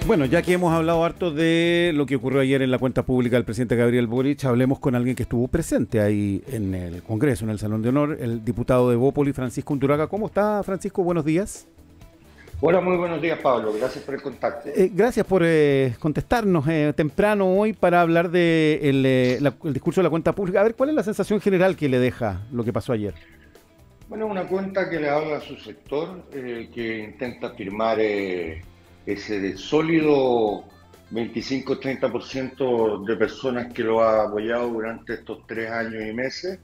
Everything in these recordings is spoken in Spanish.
Bueno, ya que hemos hablado harto de lo que ocurrió ayer en la cuenta pública del presidente Gabriel Boric, hablemos con alguien que estuvo presente ahí en el Congreso, en el Salón de Honor, el diputado de Evópolis, Francisco Undurraga. ¿Cómo está, Francisco? Buenos días. Hola, muy buenos días, Pablo. Gracias por el contacto. Gracias por contestarnos temprano hoy para hablar de el discurso de la cuenta pública. A ver, ¿cuál es la sensación general que le deja lo que pasó ayer? Bueno, una cuenta que le habla a su sector, que intenta firmar ese sólido 25-30% de personas que lo ha apoyado durante estos 3 años y meses,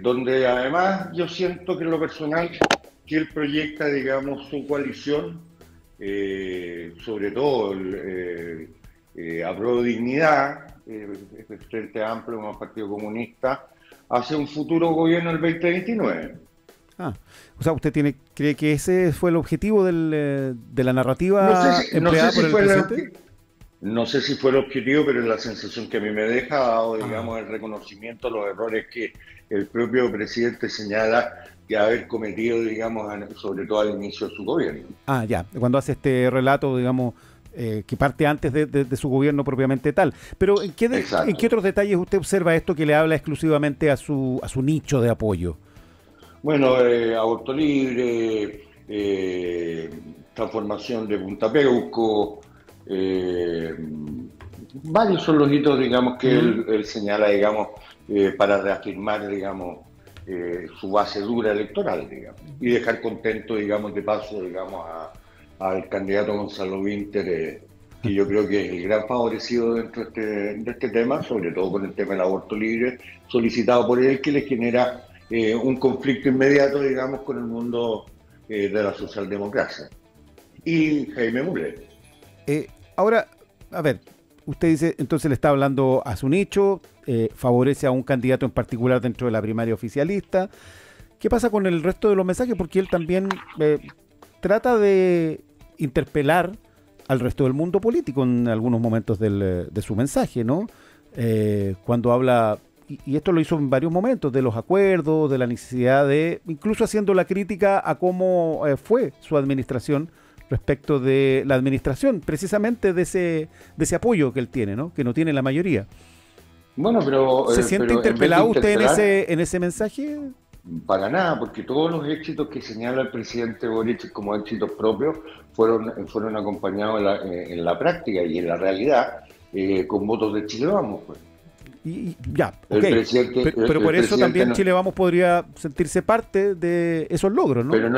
donde además yo siento que en lo personal que él proyecta, digamos, su coalición, sobre todo Apruebo Dignidad, Frente Amplio como Partido Comunista, hacia un futuro gobierno el 2029. O sea, ¿usted cree que ese fue el objetivo de la narrativa empleada por el presidente? No sé si fue el objetivo, pero es la sensación que a mí me deja, dado, digamos, el reconocimiento a los errores que el propio presidente señala que haber cometido, digamos, sobre todo al inicio de su gobierno. Ya, cuando hace este relato, digamos, que parte antes de su gobierno propiamente tal. Pero ¿en qué otros detalles usted observa esto que le habla exclusivamente a su nicho de apoyo? Bueno, aborto libre, transformación de Punta Peuco, varios son los hitos, digamos, que él señala, digamos, para reafirmar, digamos, su base dura electoral, digamos, y dejar contento, digamos, de paso, digamos, al candidato Gonzalo Winter, que yo creo que es el gran favorecido dentro de este tema, sobre todo con el tema del aborto libre, solicitado por él, que le genera un conflicto inmediato, digamos, con el mundo de la socialdemocracia. Y Jaime Müller. Ahora, a ver, usted dice, entonces le está hablando a su nicho, favorece a un candidato en particular dentro de la primaria oficialista. ¿Qué pasa con el resto de los mensajes? Porque él también trata de interpelar al resto del mundo político en algunos momentos de su mensaje, ¿no? Cuando habla, y esto lo hizo en varios momentos, de los acuerdos, de la necesidad de, incluso haciendo la crítica a cómo fue su administración respecto de la administración, precisamente de ese apoyo que él tiene, ¿no? Que no tiene la mayoría. Bueno, pero ¿Se siente interpelado usted en ese mensaje? Para nada, porque todos los éxitos que señala el presidente Boric como éxitos propios fueron acompañados en la práctica y en la realidad con votos de Chile Vamos, pues. Ya, ok, pero por eso también Chile Vamos podría sentirse parte de esos logros, ¿no? Pero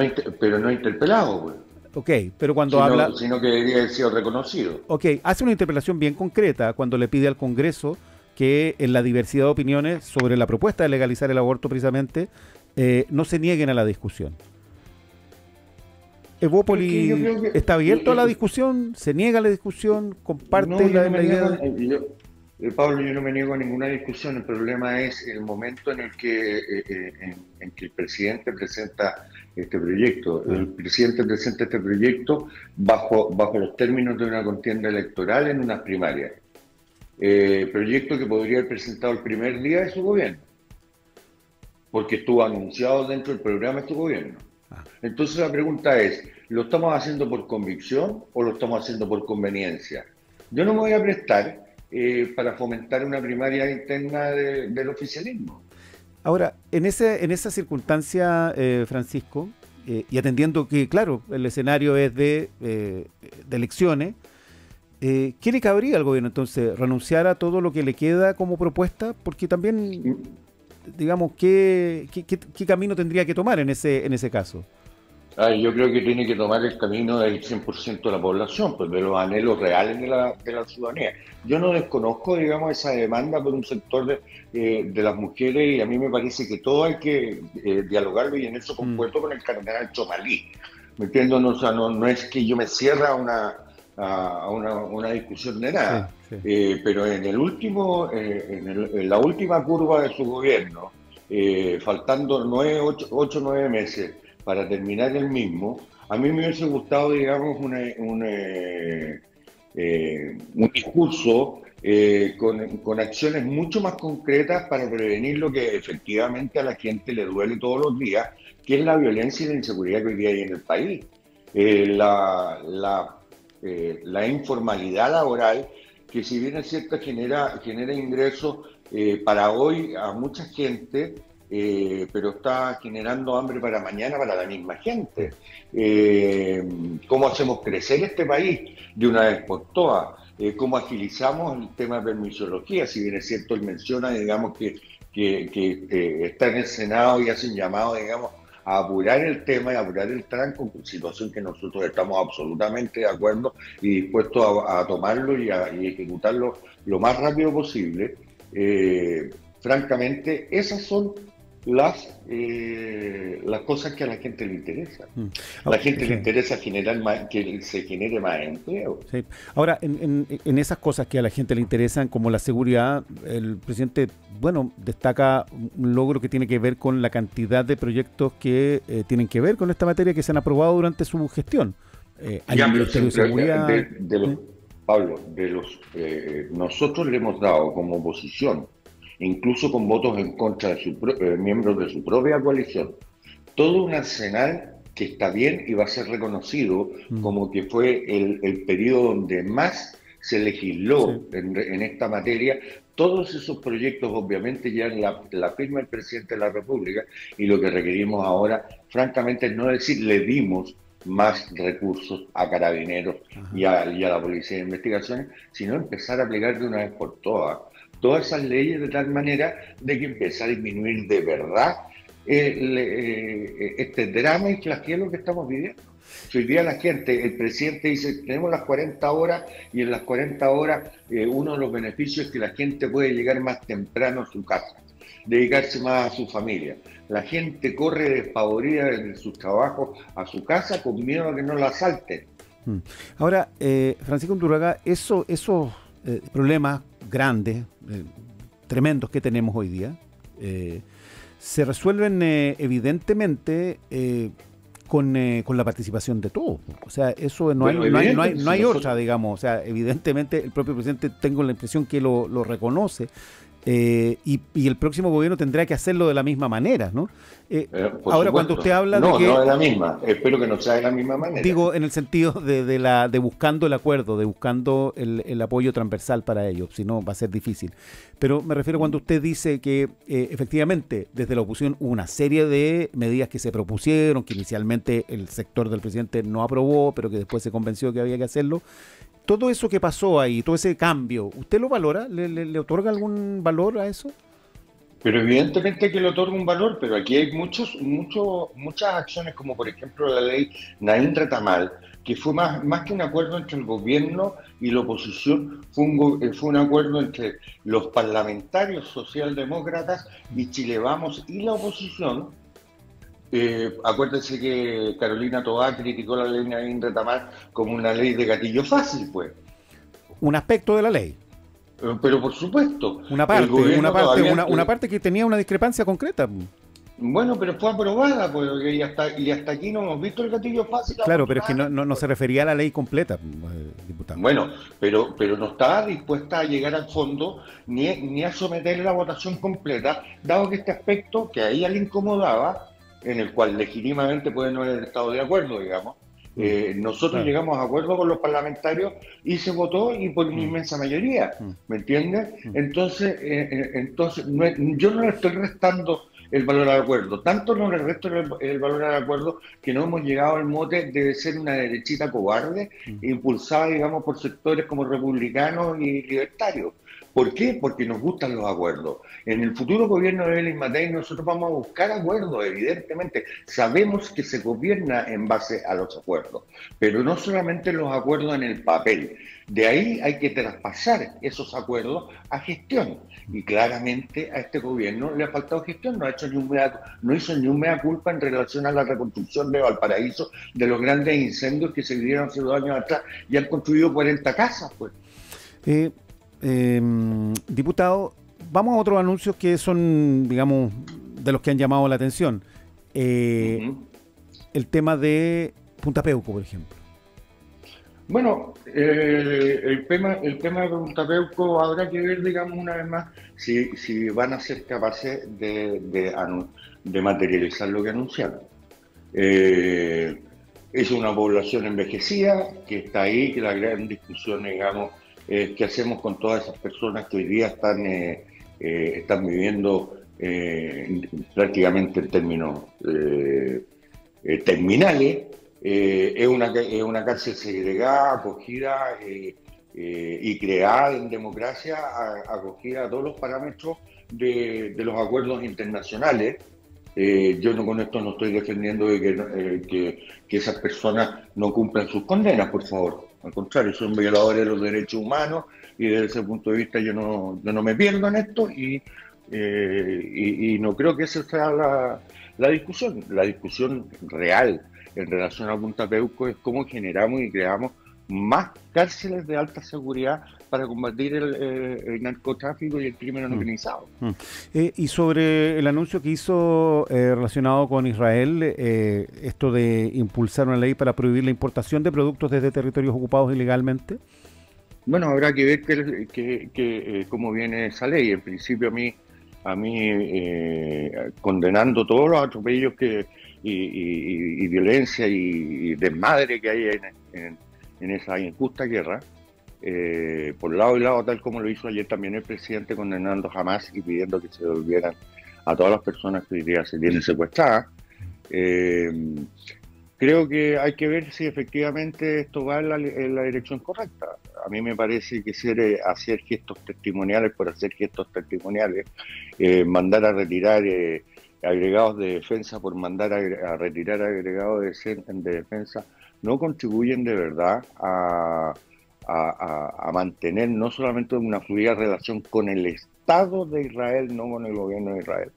no interpelado, pues. Ok, pero cuando habla... Sino que debería haber sido reconocido. Ok, hace una interpelación bien concreta cuando le pide al Congreso que en la diversidad de opiniones sobre la propuesta de legalizar el aborto precisamente, no se nieguen a la discusión. ¿Evópolis está abierto a la discusión? ¿Se niega a la discusión? ¿Comparte la idea? Pablo, yo no me niego a ninguna discusión. El problema es el momento en el que el presidente presenta este proyecto. El presidente presenta este proyecto bajo los términos de una contienda electoral en unas primarias. Proyecto que podría haber presentado el primer día de su gobierno, porque estuvo anunciado dentro del programa de su gobierno. Entonces la pregunta es, ¿lo estamos haciendo por convicción o lo estamos haciendo por conveniencia? Yo no me voy a prestar para fomentar una primaria interna del oficialismo. Ahora, en esa circunstancia, Francisco, y atendiendo que, claro, el escenario es de elecciones, ¿qué le cabría al gobierno entonces? ¿Renunciar a todo lo que le queda como propuesta? Porque también, digamos, ¿qué camino tendría que tomar en ese caso? Yo creo que tiene que tomar el camino del 100% de la población, pues de los anhelos reales de la ciudadanía. Yo no desconozco, digamos, esa demanda por un sector de las mujeres, y a mí me parece que todo hay que dialogarlo, y en eso concuerdo con el cardenal Chomalí. ¿Me entiendo? No, o sea, no es que yo me cierre a una discusión de nada, pero en la última curva de su gobierno, faltando 8 o 9 meses para terminar el mismo, a mí me hubiese gustado, digamos, un discurso con acciones mucho más concretas para prevenir lo que efectivamente a la gente le duele todos los días, que es la violencia y la inseguridad que hoy día hay en el país. la informalidad laboral, que si bien es cierto genera ingresos para hoy a mucha gente, pero está generando hambre para mañana para la misma gente. ¿Cómo hacemos crecer este país de una vez por todas? ¿Cómo agilizamos el tema de permisología? Si bien es cierto, él menciona, digamos, que está en el Senado y hace un llamado, digamos, a apurar el tema y apurar el tranco, situación que nosotros estamos absolutamente de acuerdo y dispuestos a tomarlo y ejecutarlo lo más rápido posible. Francamente, esas son las cosas que a la gente le interesan. A la gente le interesa que se genere más empleo. Sí. Ahora, en esas cosas que a la gente le interesan, como la seguridad, el presidente, bueno, destaca un logro que tiene que ver con la cantidad de proyectos que tienen que ver con esta materia que se han aprobado durante su gestión. Hay un Ministerio de Seguridad. Pablo, nosotros le hemos dado como oposición, incluso con votos en contra de miembros de su propia coalición, todo un arsenal que está bien y va a ser reconocido como que fue el periodo donde más se legisló en esta materia. Todos esos proyectos obviamente llevan la firma del presidente de la República, y lo que requerimos ahora, francamente, es no decir le dimos más recursos a Carabineros y a la Policía de Investigaciones, sino empezar a aplicar de una vez por todas esas leyes, de tal manera de que empiece a disminuir de verdad este drama y flagelo que estamos viviendo. Si hoy día la gente, el presidente dice, tenemos las 40 horas, y en las 40 horas uno de los beneficios es que la gente puede llegar más temprano a su casa, dedicarse más a su familia. La gente corre despavorida desde sus trabajos a su casa con miedo a que no la asalten. Ahora, Francisco Undurraga, esos problemas grandes, tremendos que tenemos hoy día, se resuelven evidentemente con la participación de todos. O sea, eso no hay otra, digamos. O sea, evidentemente el propio presidente, tengo la impresión que lo reconoce. Y el próximo gobierno tendrá que hacerlo de la misma manera, ¿no? Ahora, cuando usted habla de que... No de la misma, espero que no sea de la misma manera. Digo, en el sentido de buscando el acuerdo, de buscando el apoyo transversal para ello, si no va a ser difícil. Pero me refiero cuando usted dice que efectivamente desde la oposición hubo una serie de medidas que se propusieron, que inicialmente el sector del presidente no aprobó, pero que después se convenció que había que hacerlo. Todo eso que pasó ahí, todo ese cambio, ¿usted lo valora? ¿Le otorga algún valor a eso? Pero evidentemente que le otorga un valor, pero aquí hay muchas acciones, como por ejemplo la ley Naín Retamal, que fue más que un acuerdo entre el gobierno y la oposición, fue un acuerdo entre los parlamentarios socialdemócratas y Chile Vamos y la oposición. Acuérdense que Carolina Toá criticó la ley Naín Retamal como una ley de gatillo fácil, pues. Un aspecto de la ley. Pero por supuesto. Una parte que tenía una discrepancia concreta. Bueno, pero fue aprobada, pues, y hasta aquí no hemos visto el gatillo fácil. Claro, pero es que no se refería a la ley completa, diputado. Bueno, pero no estaba dispuesta a llegar al fondo ni a someter la votación completa, dado que este aspecto que a ella le incomodaba, en el cual legítimamente puede no haber estado de acuerdo, digamos. Nosotros llegamos a acuerdo con los parlamentarios y se votó, y por una inmensa mayoría, ¿me entiendes? Entonces yo no le estoy restando el valor al acuerdo, tanto no le resto el valor al acuerdo que no hemos llegado al mote de ser una derechita cobarde, impulsada, digamos, por sectores como republicanos y libertarios. ¿Por qué? Porque nos gustan los acuerdos. En el futuro gobierno de Evelyn Matei nosotros vamos a buscar acuerdos, evidentemente. Sabemos que se gobierna en base a los acuerdos, pero no solamente los acuerdos en el papel. De ahí hay que traspasar esos acuerdos a gestión. Y claramente a este gobierno le ha faltado gestión, no hizo ni un mea culpa en relación a la reconstrucción de Valparaíso, de los grandes incendios que se vivieron hace 2 años atrás, y han construido 40 casas, pues. Diputado, vamos a otros anuncios que son, digamos, de los que han llamado la atención. El tema de Punta Peuco, por ejemplo. Bueno, el tema de Punta Peuco habrá que ver, digamos, una vez más, si van a ser capaces de materializar lo que anunciaron. es una población envejecida que está ahí, que la gran discusión, digamos, es qué hacemos con todas esas personas que hoy día están viviendo prácticamente en términos terminales. Es una cárcel segregada, acogida y creada en democracia, acogida a todos los parámetros de los acuerdos internacionales. Yo con esto no estoy defendiendo de que esas personas no cumplan sus condenas, por favor. Al contrario, son violadores de los derechos humanos y desde ese punto de vista yo no me pierdo en esto y no creo que esa sea la discusión. La discusión real en relación a Punta Peuco es cómo generamos y creamos más cárceles de alta seguridad para combatir el narcotráfico y el crimen organizado. Y sobre el anuncio que hizo relacionado con Israel, esto de impulsar una ley para prohibir la importación de productos desde territorios ocupados ilegalmente. Bueno, habrá que ver cómo viene esa ley. En principio a mí condenando todos los atropellos y violencia y desmadre que hay en esa injusta guerra, por lado y lado, tal como lo hizo ayer también el presidente, condenando Hamás y pidiendo que se devolvieran a todas las personas que hoy día se tienen secuestradas. Creo que hay que ver si efectivamente esto va en la dirección correcta. A mí me parece que hacer gestos testimoniales por hacer gestos testimoniales, mandar a retirar agregados de defensa por mandar a retirar agregados de defensa, no contribuyen de verdad a mantener no solamente una fluida relación con el Estado de Israel, no con el gobierno de Israel.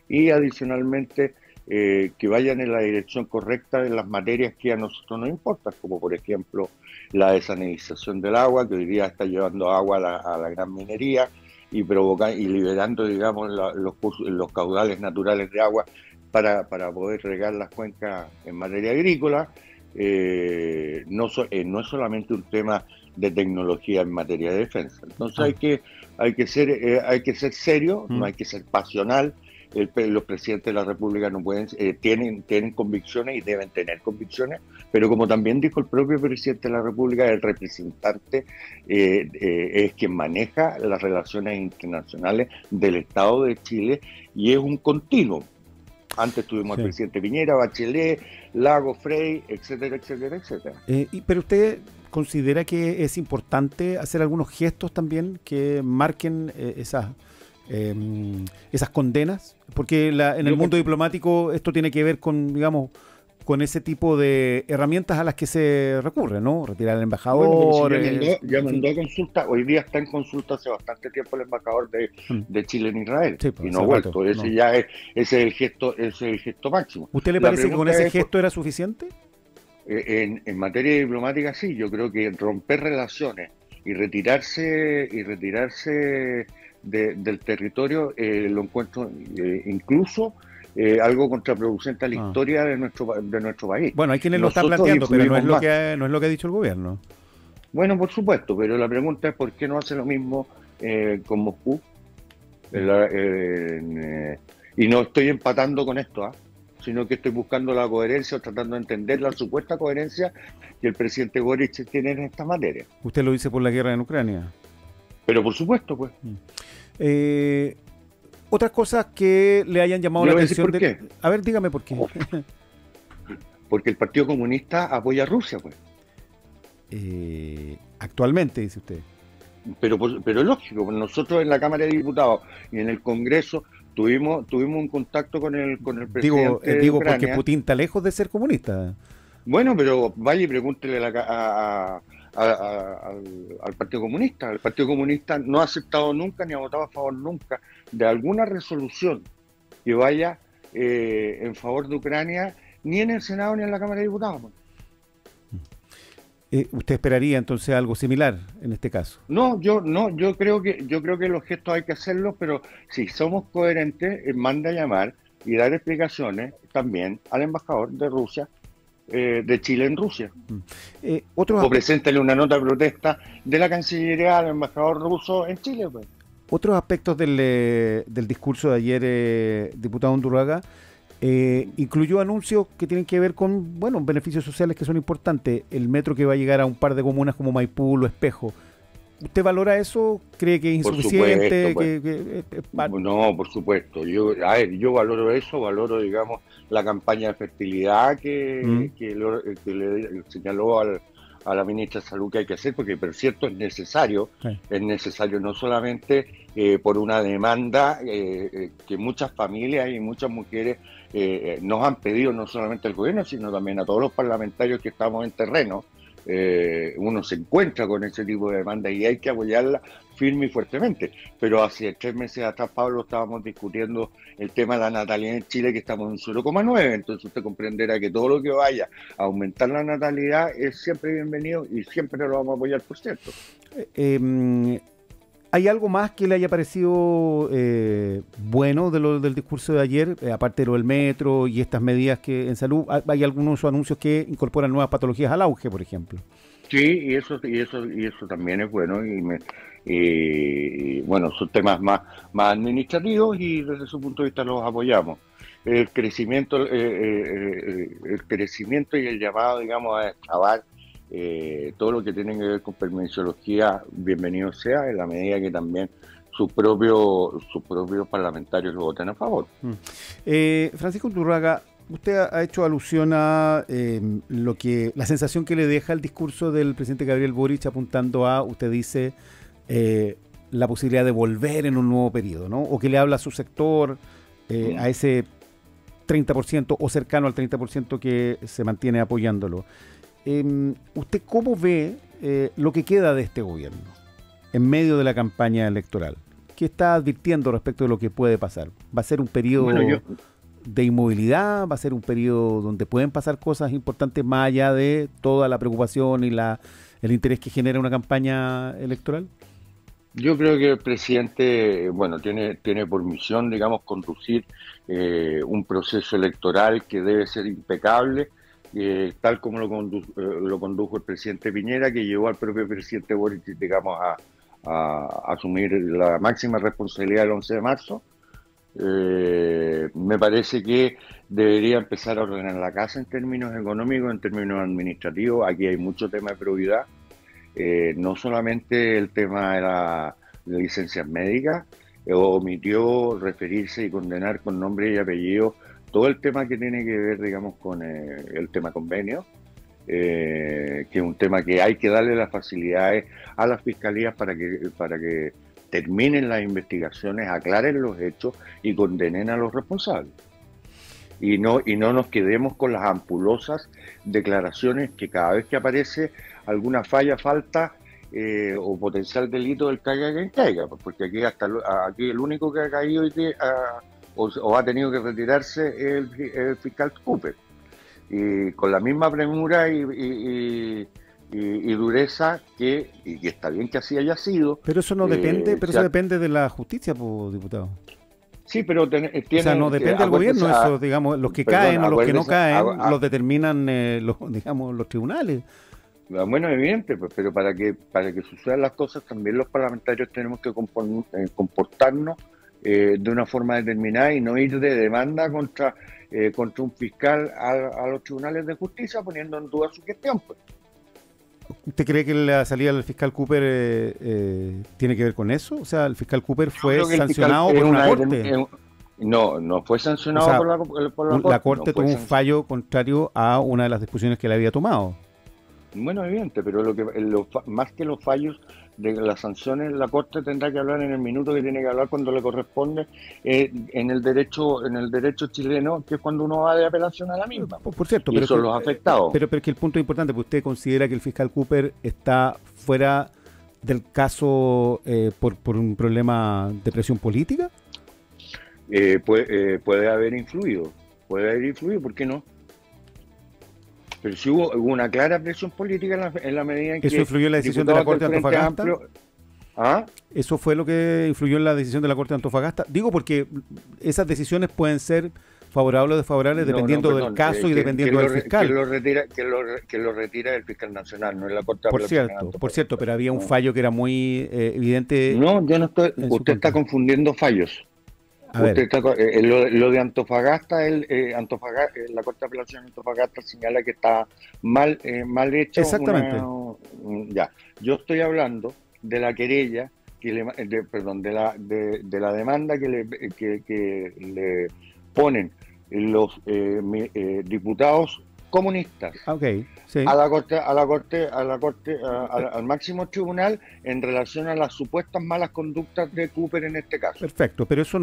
Y adicionalmente que vayan en la dirección correcta en las materias que a nosotros nos importan, como por ejemplo la desalinización del agua, que hoy día está llevando agua a la gran minería y liberando, digamos, los caudales naturales de agua para poder regar las cuencas en materia agrícola. No es solamente un tema de tecnología en materia de defensa. Entonces hay que ser serio, no hay que ser pasional. Los presidentes de la República no pueden tienen convicciones y deben tener convicciones, pero como también dijo el propio presidente de la República, el representante es quien maneja las relaciones internacionales del Estado de Chile y es un continuo. Antes tuvimos al presidente Piñera, Bachelet, Lago, Frey, etcétera, etcétera, etcétera. Pero usted considera que es importante hacer algunos gestos también que marquen esas condenas, porque en el mundo diplomático esto tiene que ver con, digamos, con ese tipo de herramientas a las que se recurre, ¿no? Retirar al embajador. Bueno, ya mandó a consulta, hoy día está en consulta hace bastante tiempo el embajador de Chile en Israel, sí, y no ha vuelto. Ese es el gesto máximo. ¿Usted le parece que con ese gesto era suficiente? En materia diplomática sí, yo creo que romper relaciones y retirarse del territorio lo encuentro incluso algo contraproducente a la historia de nuestro país. Bueno, hay quienes lo están planteando, pero no es lo que ha dicho el gobierno. Bueno, por supuesto, pero la pregunta es por qué no hace lo mismo con Moscú. Y no estoy empatando con esto, sino que estoy buscando la coherencia o tratando de entender la supuesta coherencia que el presidente Boric tiene en esta materia. ¿Usted lo dice por la guerra en Ucrania? Pero por supuesto, pues. Otras cosas que le hayan llamado la atención. ¿Por qué? A ver, dígame por qué. Porque el Partido Comunista apoya a Rusia, pues. Actualmente, dice usted. Pero es lógico, nosotros en la Cámara de Diputados y en el Congreso tuvimos un contacto con el presidente de Digo Ucrania. Porque Putin está lejos de ser comunista. Bueno, pero vaya y pregúntele al Partido Comunista. El Partido Comunista no ha aceptado nunca ni ha votado a favor nunca de alguna resolución que vaya en favor de Ucrania, ni en el Senado ni en la Cámara de Diputados. ¿Usted esperaría entonces algo similar en este caso? No, yo creo que los gestos hay que hacerlos, pero si somos coherentes, manda a llamar y dar explicaciones también al embajador de Rusia, de Chile en Rusia. O preséntale una nota de protesta de la Cancillería al embajador ruso en Chile, pues. Otros aspectos del discurso de ayer, diputado Undurraga, Incluyó anuncios que tienen que ver con, bueno, beneficios sociales que son importantes. El metro que va a llegar a un par de comunas como Maipú o Espejo. ¿Usted valora eso? ¿Cree que es Por insuficiente? supuesto, pues. No, por supuesto. A ver, yo valoro eso, valoro, digamos, la campaña de fertilidad Mm, que le señaló a la ministra de Salud que hay que hacer, porque, por cierto, sí. es necesario no solamente por una demanda que muchas familias y muchas mujeres nos han pedido, no solamente al gobierno, sino también a todos los parlamentarios que estamos en terreno. Uno se encuentra con ese tipo de demanda y hay que apoyarla firme y fuertemente. Pero hace 3 meses atrás, Pablo, estábamos discutiendo el tema de la natalidad en Chile, que estamos en 0,9. Entonces usted comprenderá que todo lo que vaya a aumentar la natalidad es siempre bienvenido y siempre lo vamos a apoyar, por cierto. Eh, ¿Hay algo más que le haya parecido bueno del discurso de ayer, aparte de lo del metro y estas medidas que en salud? ¿Hay algunos anuncios que incorporan nuevas patologías al auge, por ejemplo? Sí, y eso también es bueno y bueno, son temas más administrativos y desde su punto de vista los apoyamos. El crecimiento y el llamado, digamos, a excavar todo lo que tiene que ver con permisología, bienvenido sea, en la medida que también sus propios parlamentarios lo voten a favor. Francisco Undurraga, usted ha hecho alusión a la sensación que le deja el discurso del presidente Gabriel Boric apuntando a, usted dice, la posibilidad de volver en un nuevo periodo, ¿no? O que le habla a su sector, a ese 30% o cercano al 30% que se mantiene apoyándolo. ¿Usted cómo ve lo que queda de este gobierno en medio de la campaña electoral? ¿Qué está advirtiendo respecto de lo que puede pasar? ¿Va a ser un periodo de inmovilidad? ¿Va a ser un periodo donde pueden pasar cosas importantes más allá de toda la preocupación y el interés que genera una campaña electoral? Yo creo que el presidente, bueno, tiene por misión, digamos, conducir un proceso electoral que debe ser impecable, tal como lo condujo el presidente Piñera, que llevó al propio presidente Boric, digamos, a asumir la máxima responsabilidad el 11 de marzo. Me parece que debería empezar a ordenar la casa en términos económicos, en términos administrativos. Aquí hay mucho tema de probidad. No solamente el tema de las licencias médicas, omitió referirse y condenar con nombre y apellido todo el tema que tiene que ver, digamos, con el tema convenio, que es un tema que hay que darle las facilidades a las fiscalías para que terminen las investigaciones, aclaren los hechos y condenen a los responsables. Y no nos quedemos con las ampulosas declaraciones que cada vez que aparece alguna falla, falta o potencial delito del caiga quien caiga, porque aquí el único que ha caído y que o ha tenido que retirarse es el fiscal Cooper. Y con la misma premura y dureza que está bien que así haya sido. Pero eso no depende, eso depende de la justicia, diputado. Sí, pero tiene... O sea, no depende del gobierno, eso, digamos, los que caen o los que no caen, los determinan, los tribunales. Bueno, evidente, pues, pero para que sucedan las cosas, también los parlamentarios tenemos que comportarnos de una forma determinada y no ir de demanda contra un fiscal a los tribunales de justicia poniendo en duda su gestión, pues. ¿Usted cree que la salida del fiscal Cooper tiene que ver con eso? O sea, el fiscal Cooper fue sancionado por una corte. No fue sancionado, o sea, por la corte. La corte tuvo un fallo contrario a una de las disposiciones que le había tomado. Bueno, evidente, pero más que los fallos de las sanciones, la Corte tendrá que hablar en el minuto que tiene que hablar cuando le corresponde en el derecho chileno, que es cuando uno va de apelación a la misma. Por cierto, pero eso los ha afectado. Pero que el punto es importante, porque usted considera que el fiscal Cooper está fuera del caso por un problema de presión política. Puede haber influido, ¿por qué no? Pero sí hubo una clara presión política en la medida en que... ¿Eso influyó en la decisión de la Corte de Antofagasta? ¿Ah? ¿Eso fue lo que influyó en la decisión de la Corte de Antofagasta? Digo porque esas decisiones pueden ser favorables o desfavorables dependiendo del caso y dependiendo del fiscal. Que lo retira el fiscal nacional, no es la Corte de Apelaciones. Por cierto, pero había un fallo que era muy evidente. No, yo no estoy... Usted está confundiendo fallos. A ver, Lo de Antofagasta, la Corte de Apelación de Antofagasta señala que está mal hecho. exactamente. Ya, yo estoy hablando de la querella, perdón, de la demanda que le ponen los diputados comunistas Ok, sí. al máximo tribunal en relación a las supuestas malas conductas de Cooper en este caso. Perfecto, pero eso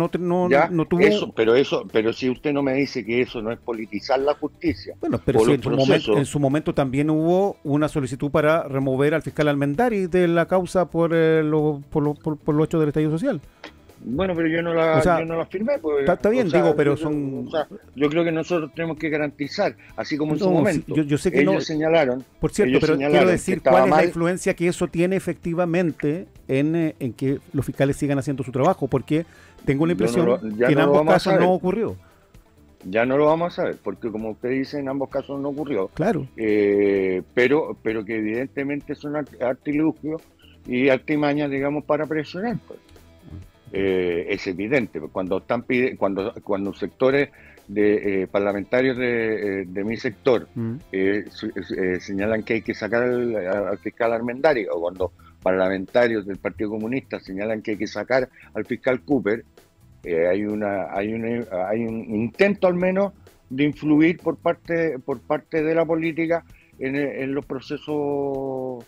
Ya, no tuvo... pero si usted no me dice que eso no es politizar la justicia Bueno, pero o sí, los procesos, en su momento también hubo una solicitud para remover al fiscal Almendari de la causa por los hechos del estallido social. bueno, pero O sea, yo no la firmé, pues, está bien, o sea, digo, pero yo, son... o sea, yo creo que nosotros tenemos que garantizar, así como en su No, momento, yo sé que no... ellos señalaron, Por cierto, ellos pero señalaron quiero que decir estaba cuál es la mal. influencia que eso tiene efectivamente en que los fiscales sigan haciendo su trabajo, porque tengo la impresión Ya que en no lo ambos vamos a casos saber. no ocurrió. Ya no lo vamos a saber, porque como usted dice, en ambos casos no ocurrió, Claro. pero que evidentemente son artilugios y artimañas, digamos, para presionar, pues. Es evidente, pues, cuando sectores de parlamentarios de mi sector señalan que hay que sacar al fiscal Armendari, o cuando parlamentarios del Partido Comunista señalan que hay que sacar al fiscal Cooper, hay un intento al menos de influir por parte de la política en los procesos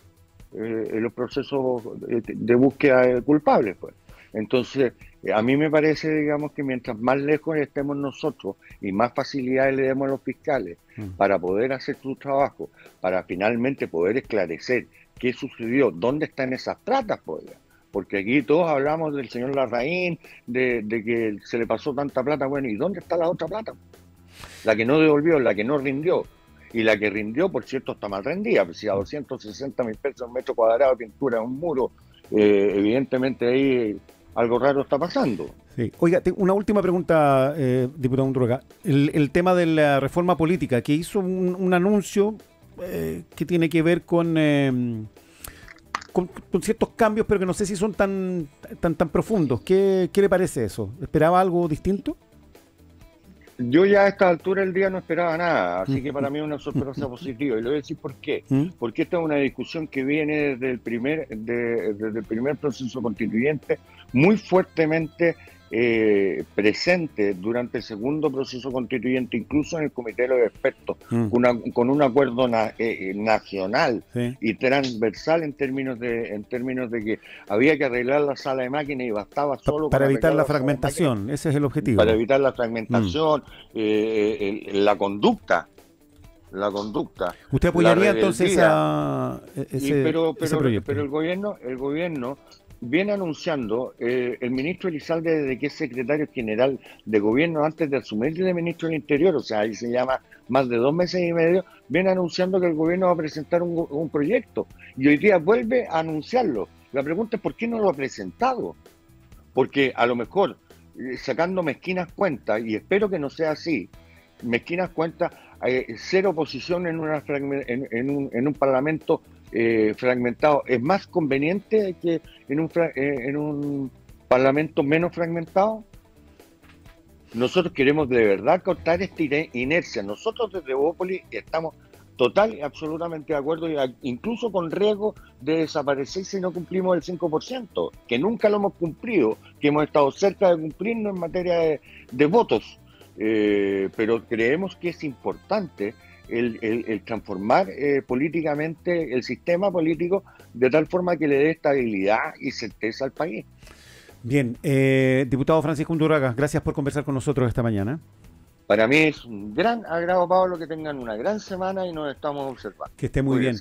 de búsqueda de culpables, pues. Entonces, a mí me parece, digamos, que mientras más lejos estemos nosotros y más facilidades le demos a los fiscales para poder hacer su trabajo, para finalmente poder esclarecer qué sucedió, dónde están esas platas, pues. Porque aquí todos hablamos del señor Larraín, de que se le pasó tanta plata. Bueno, ¿y dónde está la otra plata? La que no devolvió, la que no rindió. Y la que rindió, por cierto, está mal rendida. Pues si a 260.000 pesos un metro cuadrado de pintura en un muro, evidentemente ahí algo raro está pasando. Sí. Oiga, una última pregunta, diputado Undurraga. El tema de la reforma política, que hizo un anuncio que tiene que ver con ciertos cambios, pero que no sé si son tan profundos. ¿Qué le parece eso? ¿Esperaba algo distinto? Yo ya a esta altura del día no esperaba nada, así que para mí es una sorpresa positiva. Y le voy a decir por qué. Porque esta es una discusión que viene desde el primer proceso constituyente, muy fuertemente presente durante el segundo proceso constituyente, incluso en el Comité de los Expertos, con un acuerdo nacional y transversal en términos de que había que arreglar la sala de máquinas y bastaba solo para con evitar la sala de fragmentación. Ese es el objetivo. para evitar la fragmentación, la conducta. ¿Usted apoyaría entonces ese proyecto? Pero el gobierno viene anunciando, el ministro Elizalde, desde que es secretario general de gobierno antes de asumir de ministro del Interior, o sea, ahí se llama más de 2 meses y medio, viene anunciando que el gobierno va a presentar un proyecto y hoy día vuelve a anunciarlo. La pregunta es ¿por qué no lo ha presentado? Porque a lo mejor, sacando mezquinas cuentas, y espero que no sea así, mezquinas cuentas, ser oposición en un parlamento fragmentado es más conveniente que en un parlamento menos fragmentado. Nosotros queremos de verdad cortar esta inercia. Nosotros desde Bópoli estamos total y absolutamente de acuerdo, incluso con riesgo de desaparecer si no cumplimos el 5%, que nunca lo hemos cumplido, que hemos estado cerca de cumplirnos en materia de votos. Pero creemos que es importante el transformar políticamente el sistema político de tal forma que le dé estabilidad y certeza al país. Bien, diputado Francisco Undurraga, gracias por conversar con nosotros esta mañana. Para mí es un gran agrado, Pablo, que tengan una gran semana y nos estamos observando. Que esté muy bien.